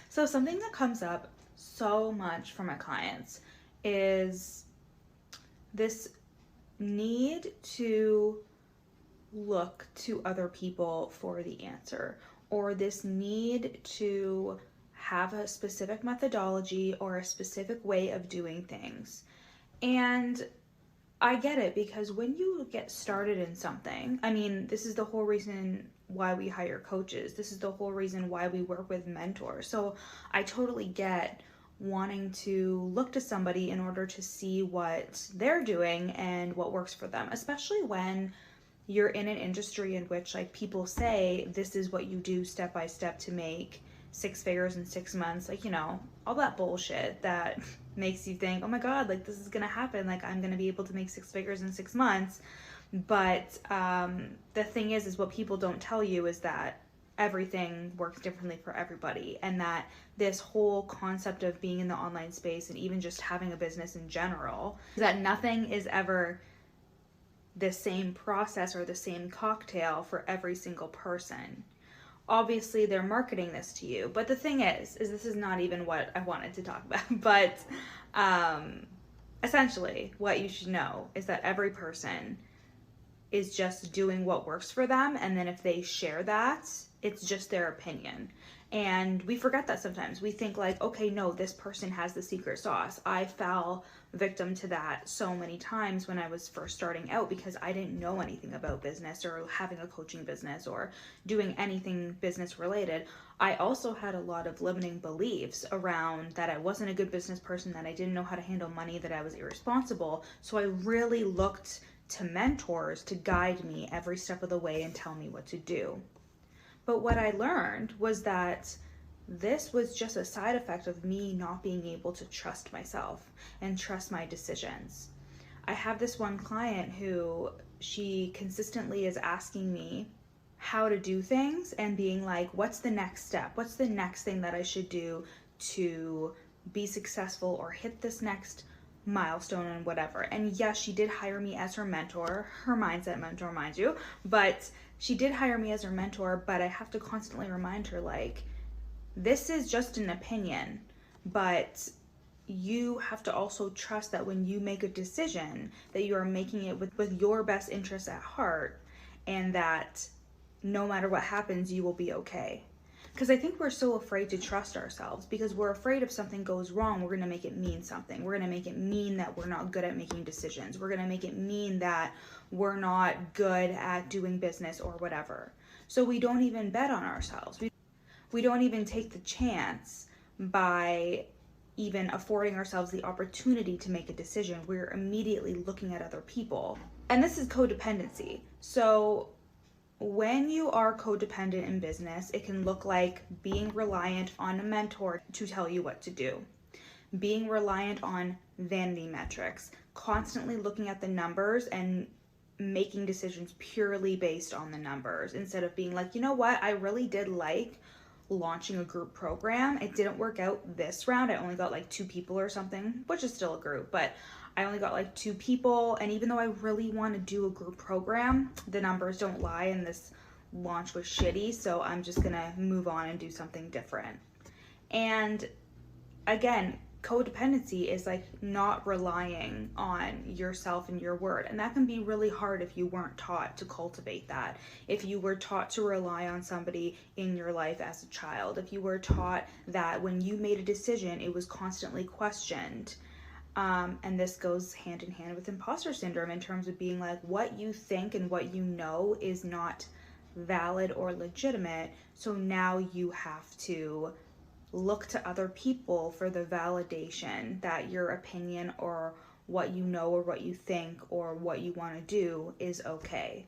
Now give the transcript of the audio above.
So something that comes up so much for my clients is this need to look to other people for the answer, or this need to have a specific methodology or a specific way of doing things. And I get it, because when you get started in something, I mean, this is the whole reason why we hire coaches. This is the whole reason why we work with mentors. So I totally get wanting to look to somebody in order to see what they're doing and what works for them, especially when you're in an industry in which, like, people say this is what you do step by step to make six figures in 6 months, like, all that bullshit that makes you think, oh my god, like, this is gonna happen, like, I'm gonna be able to make six figures in 6 months. But the thing is what people don't tell you is that everything works differently for everybody, and that this whole concept of being in the online space and even just having a business in general, that nothing is ever the same process or the same cocktail for every single person. Obviously they're marketing this to you, but the thing is this is not even what I wanted to talk about. But essentially what you should know is that every person is just doing what works for them, and then if they share that, it's just their opinion. And we forget that sometimes. We think like, okay, no, this person has the secret sauce. I fell victim to that so many times when I was first starting out, because I didn't know anything about business or having a coaching business or doing anything business related. I also had a lot of limiting beliefs around that I wasn't a good business person, that I didn't know how to handle money, that I was irresponsible. So I really looked to mentors to guide me every step of the way and tell me what to do. But what I learned was that this was just a side effect of me not being able to trust myself and trust my decisions. I have this one client who, she consistently is asking me how to do things and being like, what's the next step? What's the next thing that I should do to be successful or hit this next milestone and whatever. And yes, she did hire me as her mentor, her mindset mentor, mind you, but she did hire me as her mentor. But I have to constantly remind her, like, this is just an opinion, but you have to also trust that when you make a decision that you are making it with your best interests at heart, and that no matter what happens, you will be okay. Because I think we're so afraid to trust ourselves, because we're afraid if something goes wrong, we're going to make it mean something. We're going to make it mean that we're not good at making decisions. We're going to make it mean that we're not good at doing business or whatever. So we don't even bet on ourselves. We don't even take the chance by even affording ourselves the opportunity to make a decision. We're immediately looking at other people. And this is codependency. So when you are codependent in business, it can look like being reliant on a mentor to tell you what to do, being reliant on vanity metrics, constantly looking at the numbers and making decisions purely based on the numbers, instead of being like, you know what, I really did like launching a group program. It didn't work out this round. I only got like 2 people or something, which is still a group, but I only got like 2 people. And even though I really want to do a group program, the numbers don't lie and this launch was shitty. So I'm just going to move on and do something different. And again, codependency is like not relying on yourself and your word. And that can be really hard if you weren't taught to cultivate that. If you were taught to rely on somebody in your life as a child, if you were taught that when you made a decision, it was constantly questioned. And this goes hand in hand with imposter syndrome, in terms of being like, what you think and what you know is not valid or legitimate. So now you have to look to other people for the validation that your opinion or what you know or what you think or what you want to do is okay.